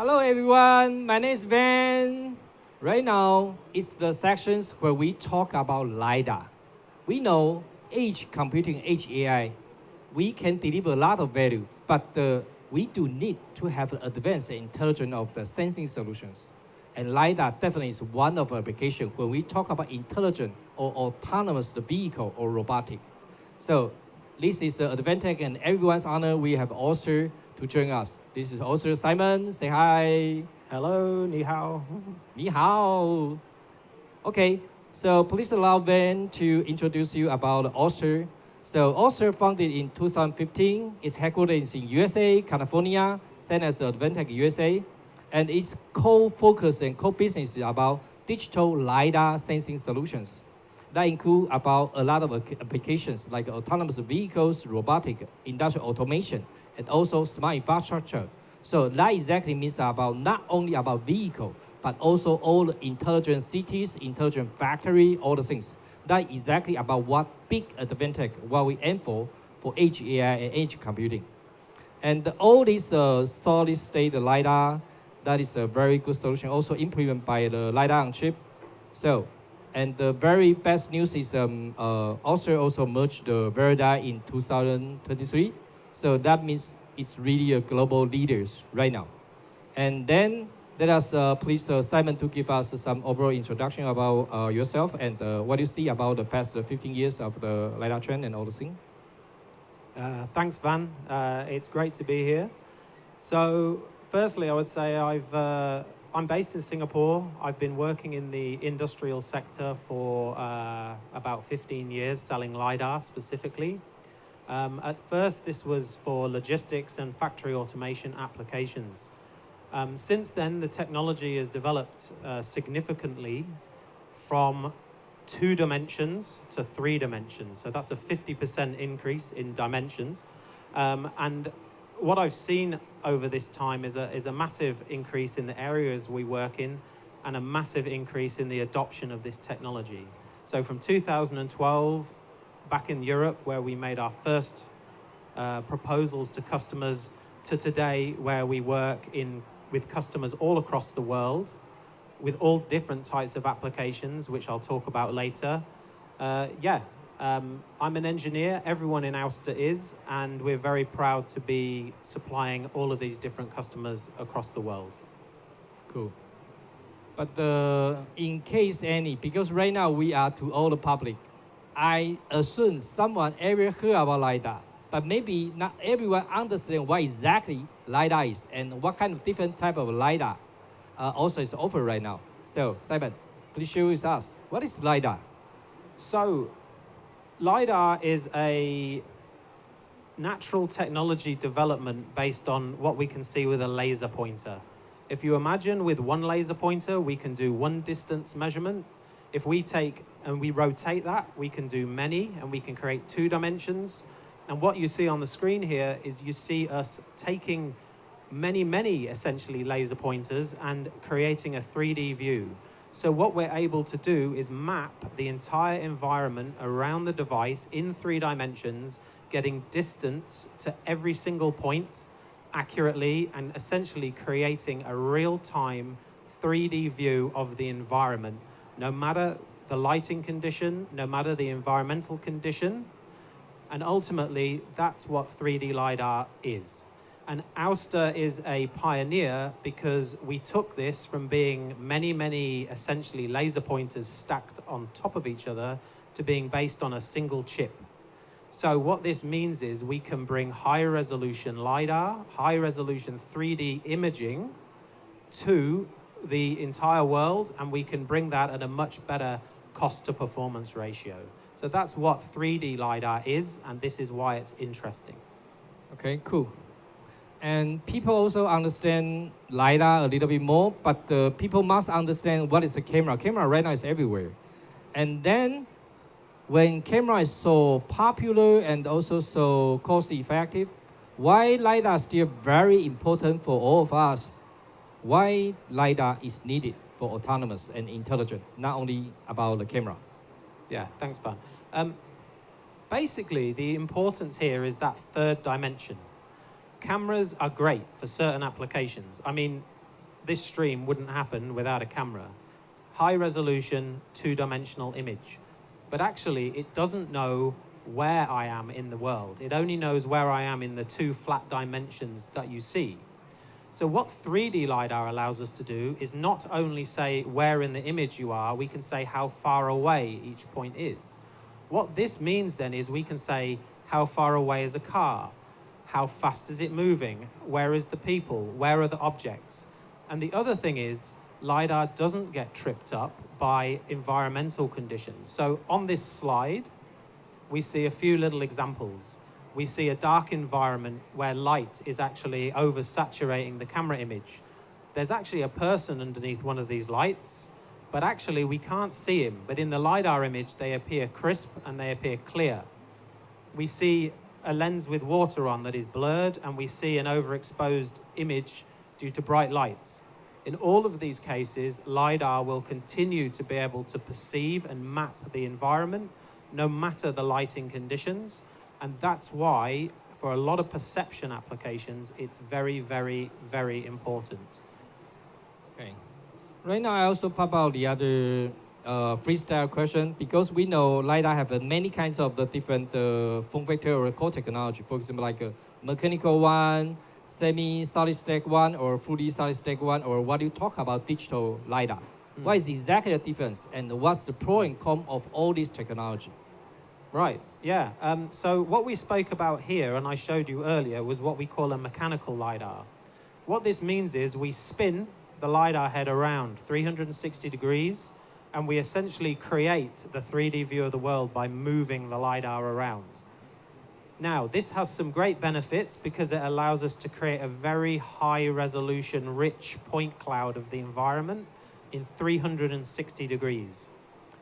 Hello everyone, my name is Ben. Right now, it's the sections where we talk about LiDAR. We know edge computing, edge AI, we can deliver a lot of value, but we do need to have advanced intelligence of the sensing solutions. And LiDAR definitely is one of the applications when we talk about intelligent or autonomous vehicle or robotic. So this is Advantech and everyone's honor. We have Oster to join us. This is Oster Simon. Say hi. Hello, ni hao. Ni hao. Okay, so please allow Ben to introduce you about Oster. So Oster founded in 2015. It's headquartered in USA, California, same as Advantech USA. And its core focus and core business is about digital LiDAR sensing solutions. That include about a lot of applications like autonomous vehicles, robotic, industrial automation, and also smart infrastructure. So that exactly means about not only about vehicle, but also all the intelligent cities, intelligent factory, all the things. That exactly about what big advantage, what we aim for edge AI and edge computing. And all this solid state LiDAR, that is a very good solution, also implemented by the LiDAR on chip. So, and the very best news is also merged the Verida in 2023. So that means it's really a global leaders right now. And then let us please Simon to give us some overall introduction about yourself and what you see about the past 15 years of the LiDAR trend and all the things. Thanks, Van. It's great to be here. So, firstly, I would say I'm based in Singapore. I've been working in the industrial sector for about 15 years, selling LiDAR specifically. At first, this was for logistics and factory automation applications. Since then, the technology has developed significantly from 2 dimensions to 3 dimensions. So that's a 50% increase in dimensions. And what I've seen over this time is a massive increase in the areas we work in and a massive increase in the adoption of this technology. So from 2012, back in Europe, where we made our first proposals to customers, to today, where we work with customers all across the world, with all different types of applications, which I'll talk about later. I'm an engineer, everyone in Ouster is, and we're very proud to be supplying all of these different customers across the world. Cool. But in case any, because right now we are to all the public, I assume someone ever heard about LiDAR, but maybe not everyone understands what exactly LiDAR is and what kind of different type of LiDAR also is offered right now. So, Simon, please share with us, what is LiDAR? So, LiDAR is a natural technology development based on what we can see with a laser pointer. If you imagine with one laser pointer, we can do one distance measurement. If we take and we rotate that, we can do many, and we can create 2 dimensions. And what you see on the screen here is you see us taking many essentially laser pointers and creating a 3D view. So what we're able to do is map the entire environment around the device in 3 dimensions, getting distance to every single point accurately and essentially creating a real-time 3D view of the environment, no matter the lighting condition, no matter the environmental condition. And ultimately, that's what 3D LiDAR is. And Ouster is a pioneer because we took this from being many essentially laser pointers stacked on top of each other to being based on a single chip. So what this means is we can bring high resolution LiDAR, high resolution 3D imaging to the entire world, and we can bring that at a much better cost to performance ratio. So that's what 3D LiDAR is, and this is why it's interesting. Okay, cool. And people also understand LiDAR a little bit more, but people must understand what is the camera. Camera right now is everywhere. And then when camera is so popular and also so cost effective, why LiDAR is still very important for all of us? Why LiDAR is needed for autonomous and intelligent, not only about the camera? Yeah, thanks, Van. Basically, the importance here is that 3rd dimension. Cameras are great for certain applications. I mean, this stream wouldn't happen without a camera. High resolution, two-dimensional image. But actually, it doesn't know where I am in the world. It only knows where I am in the two flat dimensions that you see. So what 3D LiDAR allows us to do is not only say where in the image you are, we can say how far away each point is. What this means then is we can say how far away is a car, how fast is it moving, where is the people, where are the objects. And the other thing is, LiDAR doesn't get tripped up by environmental conditions. So on this slide, we see a few little examples. We see a dark environment where light is actually oversaturating the camera image. There's actually a person underneath one of these lights, but actually we can't see him. But in the LiDAR image, they appear crisp and they appear clear. We see a lens with water on that is blurred, and we see an overexposed image due to bright lights. In all of these cases, LiDAR will continue to be able to perceive and map the environment, no matter the lighting conditions. And that's why, for a lot of perception applications, it's very, very, very important. Okay. Right now, I also pop out the other freestyle question, because we know LiDAR have many kinds of the different form factor or core technology. For example, like a mechanical one, semi-solid state one, or fully solid state one, or what you talk about digital LiDAR. What is exactly the difference, and what's the pro and con of all this technology? Right, yeah. So what we spoke about here, and I showed you earlier, was what we call a mechanical LiDAR. What this means is we spin the LiDAR head around 360 degrees, and we essentially create the 3D view of the world by moving the LiDAR around. Now, this has some great benefits because it allows us to create a very high resolution, rich point cloud of the environment in 360 degrees.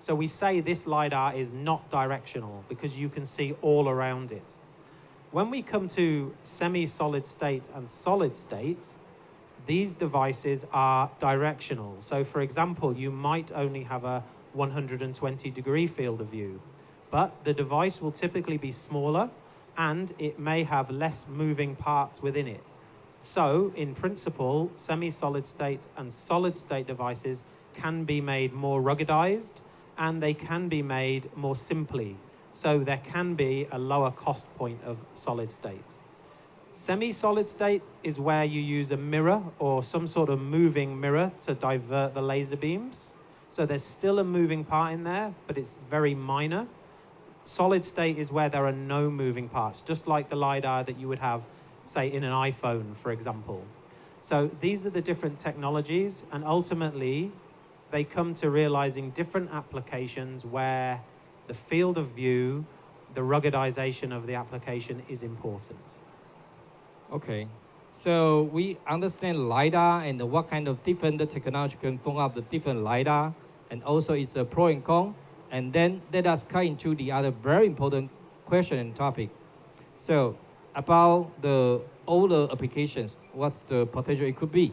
So we say this LiDAR is not directional because you can see all around it. When we come to semi-solid state and solid state, these devices are directional. So for example, you might only have a 120-degree field of view, but the device will typically be smaller and it may have less moving parts within it. So in principle, semi-solid state and solid state devices can be made more ruggedized, and they can be made more simply. So there can be a lower cost point of solid state. Semi-solid state is where you use a mirror or some sort of moving mirror to divert the laser beams. So there's still a moving part in there, but it's very minor. Solid state is where there are no moving parts, just like the LiDAR that you would have, say, in an iPhone, for example. So these are the different technologies, and ultimately, they come to realizing different applications where the field of view, the ruggedization of the application is important. Okay. So we understand LiDAR and what kind of different technology can form up the different LiDAR, and also it's a pro and con. And then let us cut into the other very important question and topic. So about all the applications, what's the potential it could be?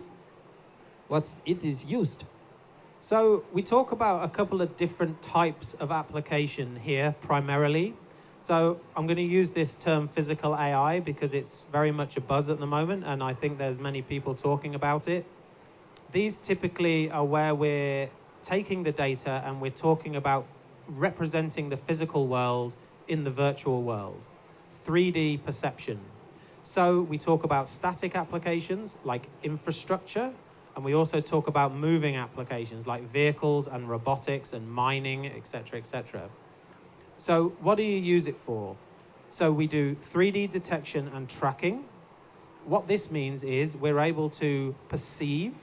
What's it is used? So we talk about a couple of different types of application here primarily. So I'm going to use this term physical AI because it's very much a buzz at the moment, and I think there's many people talking about it. These typically are where we're taking the data and we're talking about representing the physical world in the virtual world. 3D perception. So we talk about static applications like infrastructure, and we also talk about moving applications like vehicles and robotics and mining, etc., etc. So what do you use it for? So we do 3D detection and tracking. What this means is we're able to perceive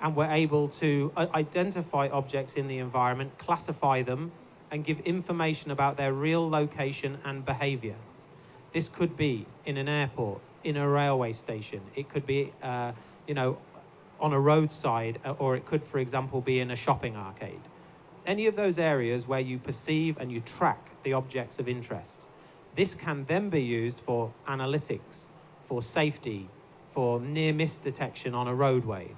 and we're able to identify objects in the environment, classify them, and give information about their real location and behavior. This could be in an airport, in a railway station. It could be, on a roadside, or it could, for example, be in a shopping arcade. Any of those areas where you perceive and you track the objects of interest. This can then be used for analytics, for safety, for near-miss detection on a roadway.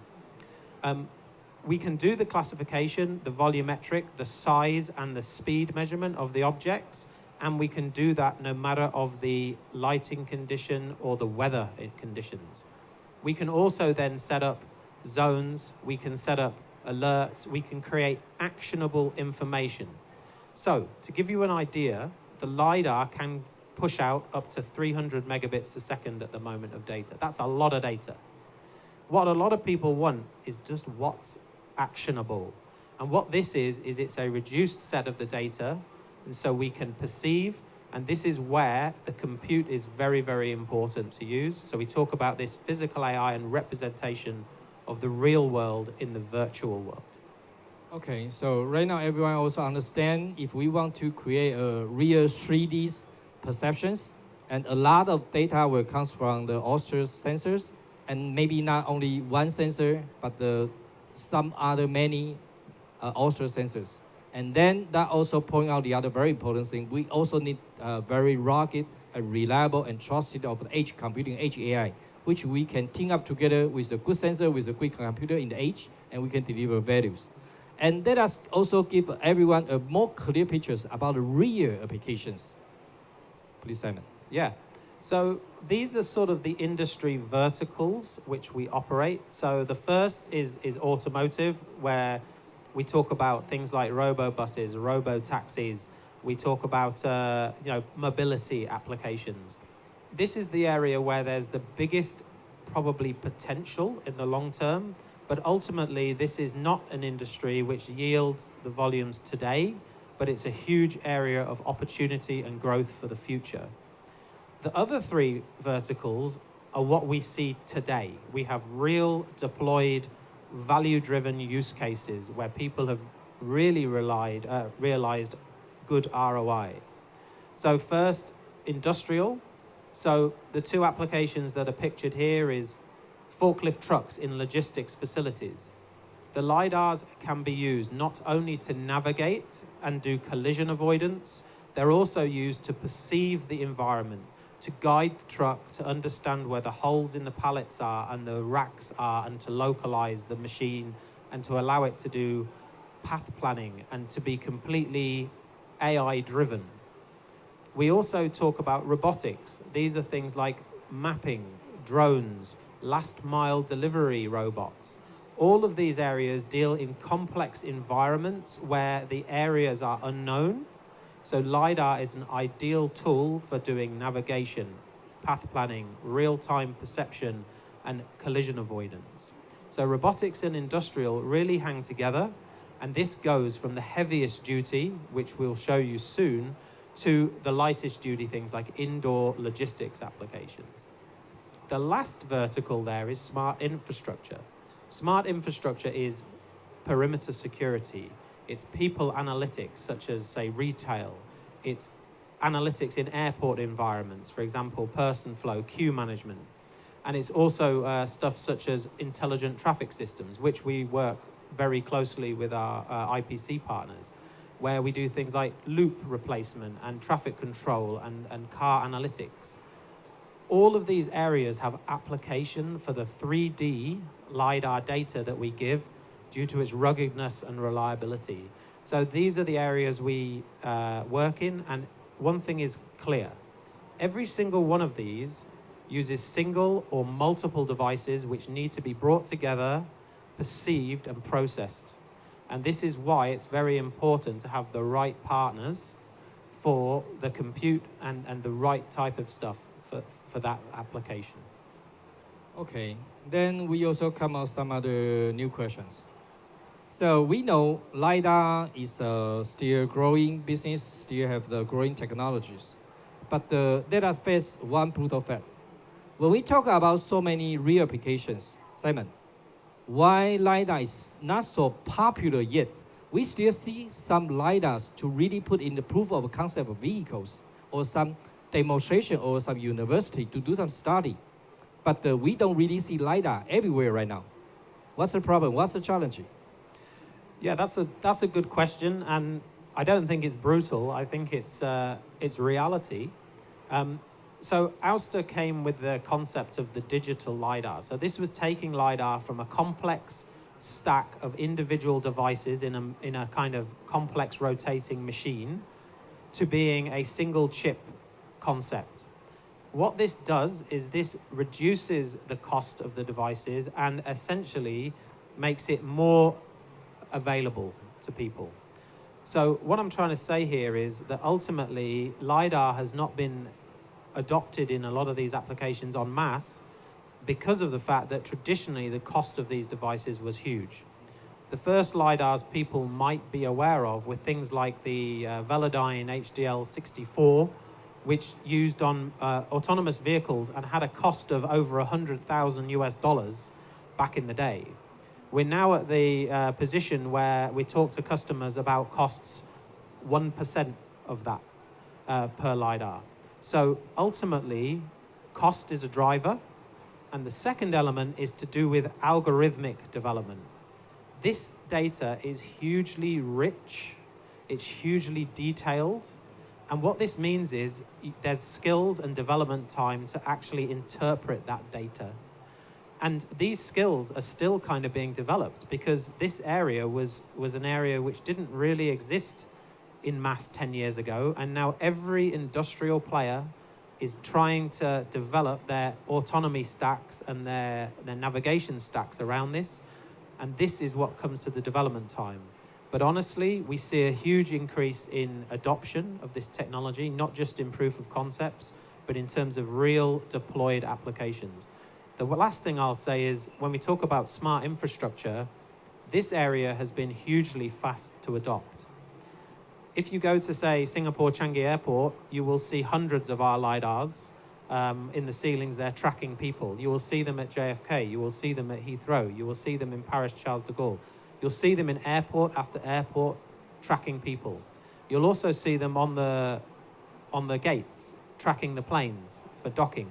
We can do the classification, the volumetric, the size and the speed measurement of the objects, and we can do that no matter of the lighting condition or the weather conditions. We can also then set up zones, we can set up alerts, we can create actionable information. So, to give you an idea, the LiDAR can push out up to 300 megabits a second at the moment of data. That's a lot of data. What a lot of people want is just what's actionable. And what this is it's a reduced set of the data, and so we can perceive, and this is where the compute is very, very important to use. So we talk about this physical AI and representation of the real world in the virtual world. Okay, so right now everyone also understand if we want to create a real 3D perceptions, and a lot of data will come from the Auster's sensors, and maybe not only one sensor, but some other many Auster sensors. And then that also point out the other very important thing. We also need very rugged, reliable, and trusted of the edge computing, edge AI, which we can team up together with a good sensor, with a quick computer in the edge, and we can deliver values. And let us also give everyone a more clear pictures about the real applications. Please, Simon. Yeah. So these are sort of the industry verticals which we operate. So the first is automotive, where we talk about things like robo-buses, robo-taxis. We talk about mobility applications. This is the area where there's the biggest probably potential in the long term. But ultimately, this is not an industry which yields the volumes today, but it's a huge area of opportunity and growth for the future. The other three verticals are what we see today. We have real deployed, value-driven use cases where people have really realized good ROI. So first, industrial. So the two applications that are pictured here is forklift trucks in logistics facilities. The LiDARs can be used not only to navigate and do collision avoidance, they're also used to perceive the environment, to guide the truck, to understand where the holes in the pallets are and the racks are, and to localize the machine, and to allow it to do path planning and to be completely AI driven. We also talk about robotics. These are things like mapping, drones, last mile delivery robots. All of these areas deal in complex environments where the areas are unknown. So LiDAR is an ideal tool for doing navigation, path planning, real-time perception, and collision avoidance. So robotics and industrial really hang together, and this goes from the heaviest duty, which we'll show you soon, to the lightest duty things like indoor logistics applications. The last vertical there is smart infrastructure. Smart infrastructure is perimeter security. It's people analytics, such as, say, retail. It's analytics in airport environments, for example, person flow, queue management. And it's also stuff such as intelligent traffic systems, which we work very closely with our IPC partners, where we do things like loop replacement and traffic control and car analytics. All of these areas have application for the 3D LiDAR data that we give due to its ruggedness and reliability. So these are the areas we work in, and one thing is clear. Every single one of these uses single or multiple devices which need to be brought together, perceived, and processed. And this is why it's very important to have the right partners for the compute and the right type of stuff for that application. Okay, then we also come out some other new questions. So we know LiDAR is still growing business, still have the growing technologies. But let us face one brutal fact. When we talk about so many real applications, Simon, why LiDAR is not so popular yet? We still see some LiDARs to really put in the proof of concept of vehicles, or some demonstration, or some university to do some study. But we don't really see LiDAR everywhere right now. What's the problem? What's the challenge? Yeah, that's a good question, and I don't think it's brutal. I think it's reality. So Ouster came with the concept of the digital LiDAR. So this was taking LiDAR from a complex stack of individual devices in a kind of complex rotating machine to being a single chip concept. What this does is this reduces the cost of the devices and essentially makes it more available to people. So what I'm trying to say here is that ultimately LiDAR has not been adopted in a lot of these applications en masse because of the fact that traditionally the cost of these devices was huge. The first LiDARs people might be aware of were things like the Velodyne HDL64, which used on autonomous vehicles and had a cost of over 100,000 US dollars back in the day. We're now at the position where we talk to customers about costs 1% of that per LiDAR. So ultimately, cost is a driver. And the second element is to do with algorithmic development. This data is hugely rich. It's hugely detailed. And what this means is there's skills and development time to actually interpret that data. And these skills are still kind of being developed because this area was an area which didn't really exist in mass 10 years ago. And now every industrial player is trying to develop their autonomy stacks and their navigation stacks around this. And this is what comes to the development time. But honestly, we see a huge increase in adoption of this technology, not just in proof of concepts, but in terms of real deployed applications. The last thing I'll say is when we talk about smart infrastructure, this area has been hugely fast to adopt. If you go to, say, Singapore Changi Airport, you will see hundreds of our LiDARs in the ceilings there tracking people. You will see them at JFK. You will see them at Heathrow. You will see them in Paris Charles de Gaulle. You'll see them in airport after airport tracking people. You'll also see them on the gates tracking the planes for docking.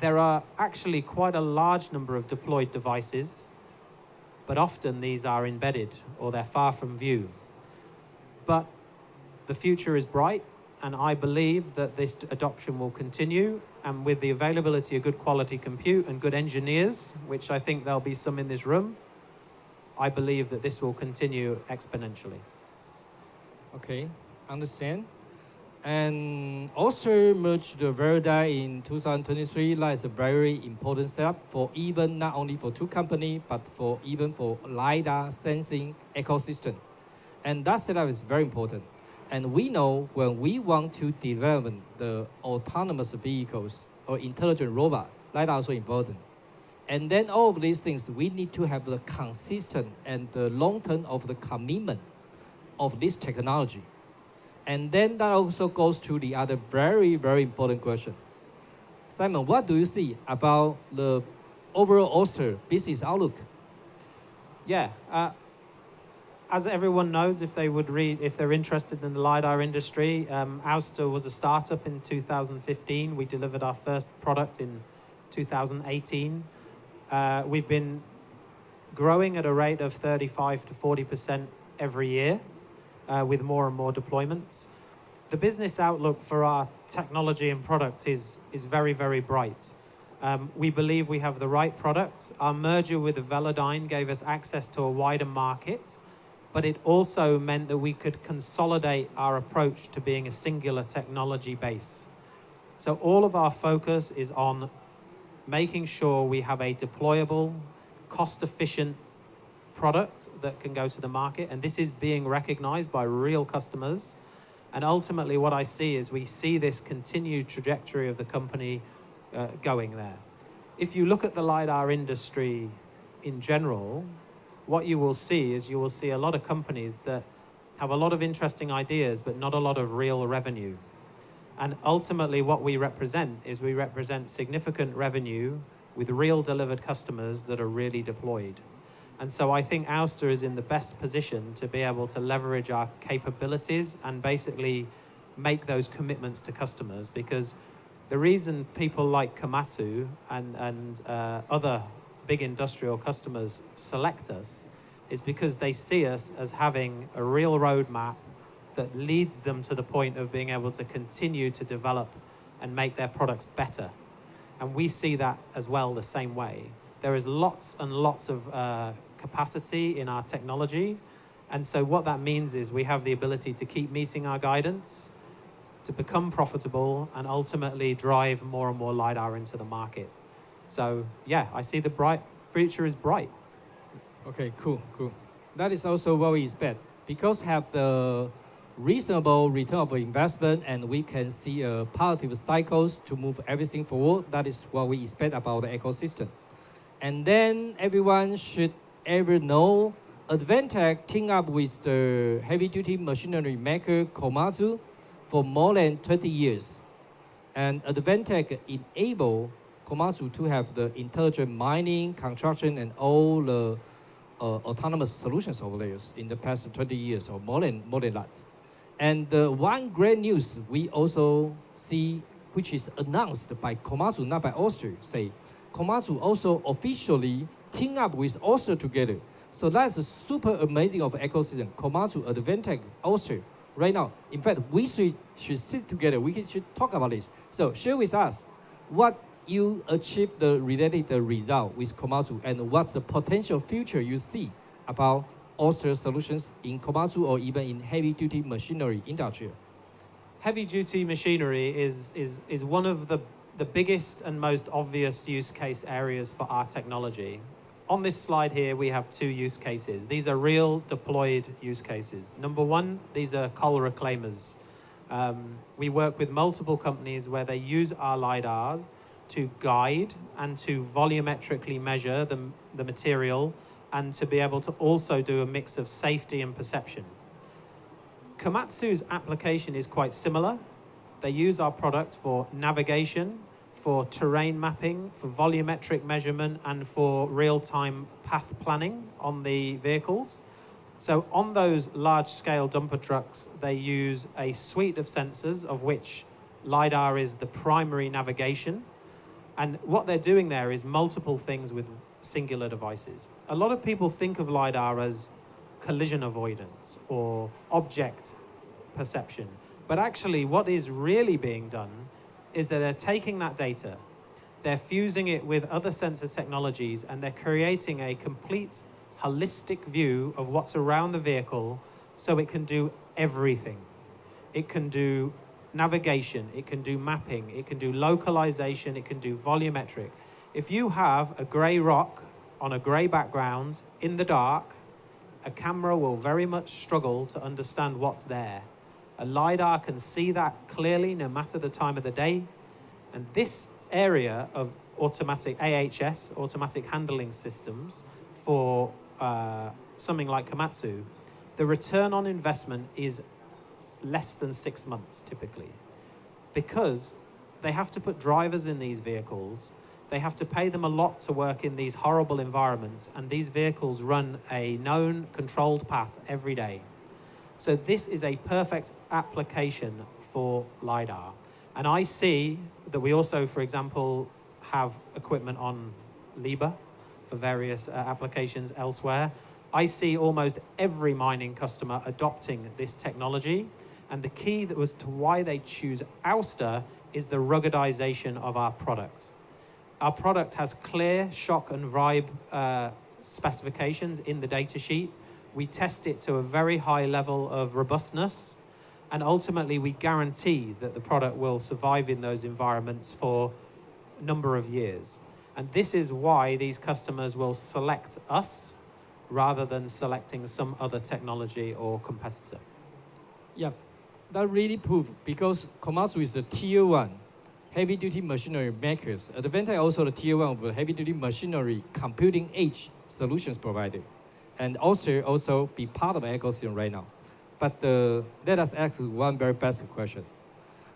There are actually quite a large number of deployed devices, but often these are embedded or they're far from view. But the future is bright, and I believe that this adoption will continue, and with the availability of good quality compute and good engineers, which I think there'll be some in this room, I believe that this will continue exponentially. Okay, understand. And also merged the Velodyne in 2023. That is a very important step for even not only for two companies, but even for LiDAR sensing ecosystem. And that setup is very important. And we know when we want to develop the autonomous vehicles or intelligent robot, LiDAR is also important. And then all of these things, we need to have the consistent and the long term of the commitment of this technology. And then that also goes to the other very, very important question. Simon, what do you see about the overall Ouster business outlook? Yeah, as everyone knows, if they're interested in the LiDAR industry, Ouster was a startup in 2015. We delivered our first product in 2018. We've been growing at a rate of 35 to 40% every year with more and more deployments. The business outlook for our technology and product is very, very bright. We believe we have the right product. Our merger with Velodyne gave us access to a wider market, but it also meant that we could consolidate our approach to being a singular technology base. So all of our focus is on making sure we have a deployable, cost-efficient product that can go to the market, and this is being recognized by real customers. And ultimately what I see is we see this continued trajectory of the company going there. If you look at the LiDAR industry in general, what you will see is you will see a lot of companies that have a lot of interesting ideas, but not a lot of real revenue. And ultimately what we represent is we represent significant revenue with real delivered customers that are really deployed. And so I think Ouster is in the best position to be able to leverage our capabilities and basically make those commitments to customers, because the reason people like Komatsu and other big industrial customers select us is because they see us as having a real roadmap that leads them to the point of being able to continue to develop and make their products better. And we see that as well the same way. There is lots and lots of capacity in our technology. And so what that means is we have the ability to keep meeting our guidance, to become profitable and ultimately drive more and more LiDAR into the market. So yeah, I see the future is bright. Okay, cool. That is also what we expect. Because have the reasonable return of investment and we can see a positive cycles to move everything forward. That is what we expect about the ecosystem. And then everyone should ever know Advantech team up with the heavy-duty machinery maker Komatsu for more than 20 years. And Advantech enable Komatsu to have the intelligent mining, construction, and all the autonomous solutions over there in the past 20 years or more than that. And one great news we also see, which is announced by Komatsu, not by Ouster, say Komatsu also officially team up with Ouster together. So that's a super amazing of ecosystem. Komatsu, Advantech, Ouster, right now. In fact, we should sit together. We should talk about this. So share with us what you achieved the related result with Komatsu and what's the potential future you see about Ouster solutions in Komatsu or even in heavy-duty machinery industry. Heavy-duty machinery is one of the biggest and most obvious use case areas for our technology. On this slide here, we have two use cases. These are real deployed use cases. Number one, these are coal reclaimers. We work with multiple companies where they use our LiDARs to guide and to volumetrically measure the material and to be able to also do a mix of safety and perception. Komatsu's application is quite similar. They use our product for navigation, for terrain mapping, for volumetric measurement, and for real-time path planning on the vehicles. So on those large-scale dumper trucks, they use a suite of sensors, of which LiDAR is the primary navigation. And what they're doing there is multiple things with singular devices. A lot of people think of LiDAR as collision avoidance or object perception. But actually, what is really being done is that they're taking that data, they're fusing it with other sensor technologies, and they're creating a complete holistic view of what's around the vehicle so it can do everything. It can do navigation, it can do mapping, it can do localization, it can do volumetric. If you have a gray rock on a gray background in the dark, a camera will very much struggle to understand what's there. A LiDAR can see that clearly no matter the time of the day. And this area of automatic AHS, automatic handling systems, for something like Komatsu, the return on investment is less than 6 months typically, because they have to put drivers in these vehicles, they have to pay them a lot to work in these horrible environments, and these vehicles run a known controlled path every day. So this is a perfect application for LiDAR. And I see that we also, for example, have equipment on Liebherr for various applications elsewhere. I see almost every mining customer adopting this technology. And the key that was to why they choose Ouster is the ruggedization of our product. Our product has clear shock and vibe specifications in the datasheet. We test it to a very high level of robustness, and ultimately we guarantee that the product will survive in those environments for a number of years. And this is why these customers will select us rather than selecting some other technology or competitor. Yeah, that really proves, because Komatsu is the tier 1 heavy-duty machinery makers. Advantech also the tier 1 of the heavy-duty machinery computing edge solutions provider. And also be part of the ecosystem right now. But let us ask one very basic question.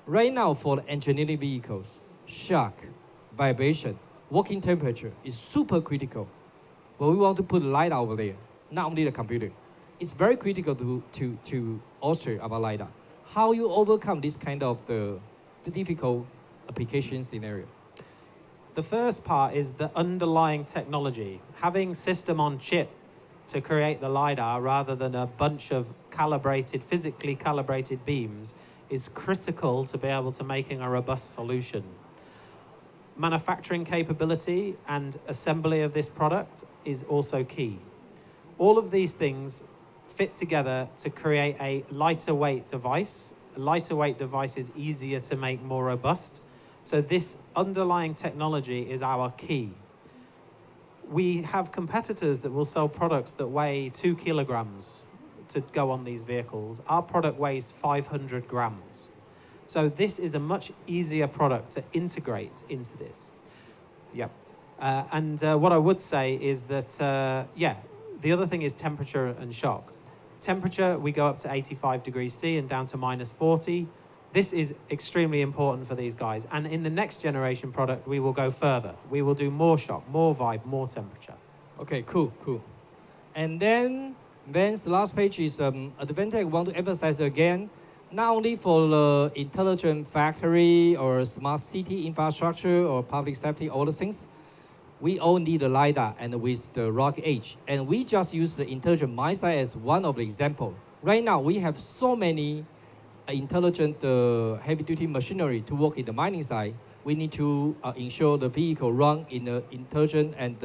Right now for the engineering vehicles, shock, vibration, working temperature is super critical. But we want to put LiDAR over there, not only the computer. It's very critical to Ouster about LiDAR. How you overcome this kind of the difficult application scenario? The first part is the underlying technology. Having system on chip to create the LiDAR rather than a bunch of physically calibrated beams is critical to be able to making a robust solution. Manufacturing capability and assembly of this product is also key. All of these things fit together to create a lighter weight device lighter weight devices easier to make more robust. So this underlying technology is our key. We have competitors that will sell products that weigh 2 kilograms to go on these vehicles. Our product weighs 500 grams. So this is a much easier product to integrate into this. Yep. What I would say is that, yeah, the other thing is temperature and shock. Temperature, we go up to 85 degrees C and down to -40. This is extremely important for these guys. And in the next generation product, we will go further. We will do more shock, more vibe, more temperature. Okay, cool. And then the last page is Advantech want to emphasize again, not only for the intelligent factory or smart city infrastructure or public safety, all the things, we all need a LiDAR and with the Rocket Edge. And we just use the intelligent mine site as one of the example. Right now, we have so many intelligent heavy-duty machinery to work in the mining site. We need to ensure the vehicle run in an intelligent and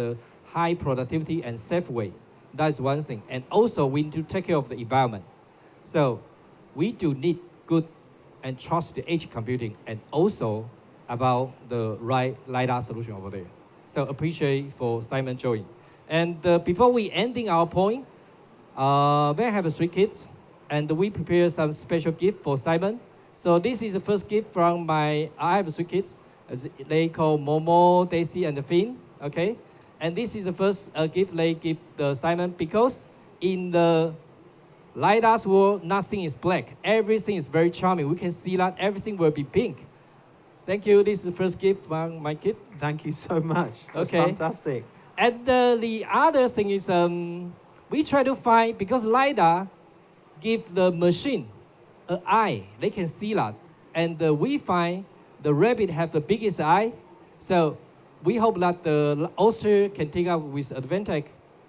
high productivity and safe way. That's one thing. And also, we need to take care of the environment. So we do need good and trusted edge computing and also about the right LiDAR solution over there. So appreciate for Simon joining. And before we ending our point, we have 3 kids and we prepare some special gift for Simon. So this is the first gift from I have 3 kids. They call Momo, Daisy, and Finn, okay? And this is the first gift they give Simon because in the LiDAR's world, nothing is black. Everything is very charming. We can see that everything will be pink. Thank you. This is the first gift from my kid. Thank you so much. That's Okay. fantastic. And the other thing is we try to find, because LiDAR give the machine an eye. They can see that. And we find the rabbit have the biggest eye. So we hope that the author can take up with Advantech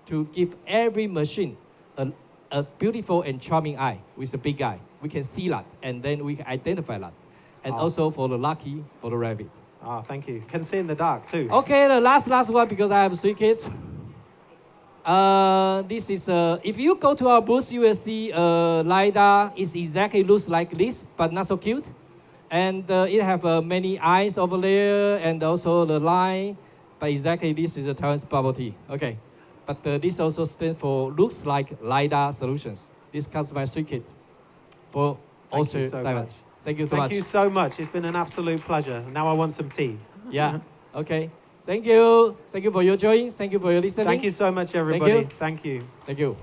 to give every machine a beautiful and charming eye with a big eye. We can see that, and then we can identify that. And also for the lucky, for the rabbit. Thank you. Can see in the dark too. Okay, the last one, because I have 3 kids. This is, if you go to our booth, you will see LiDAR is exactly looks like this, but not so cute. And it have many eyes over there, and also the line. But exactly this is a Taiwan's bubble tea. Okay, but this also stands for looks like LiDAR solutions. This comes from my 3 kids. For Thank also you so Simon. much. Thank you so much. Thank you so much. It's been an absolute pleasure. Now I want some tea. Yeah. Okay. Thank you. Thank you for your joining. Thank you for your listening. Thank you so much, everybody. you. Thank you. Thank you.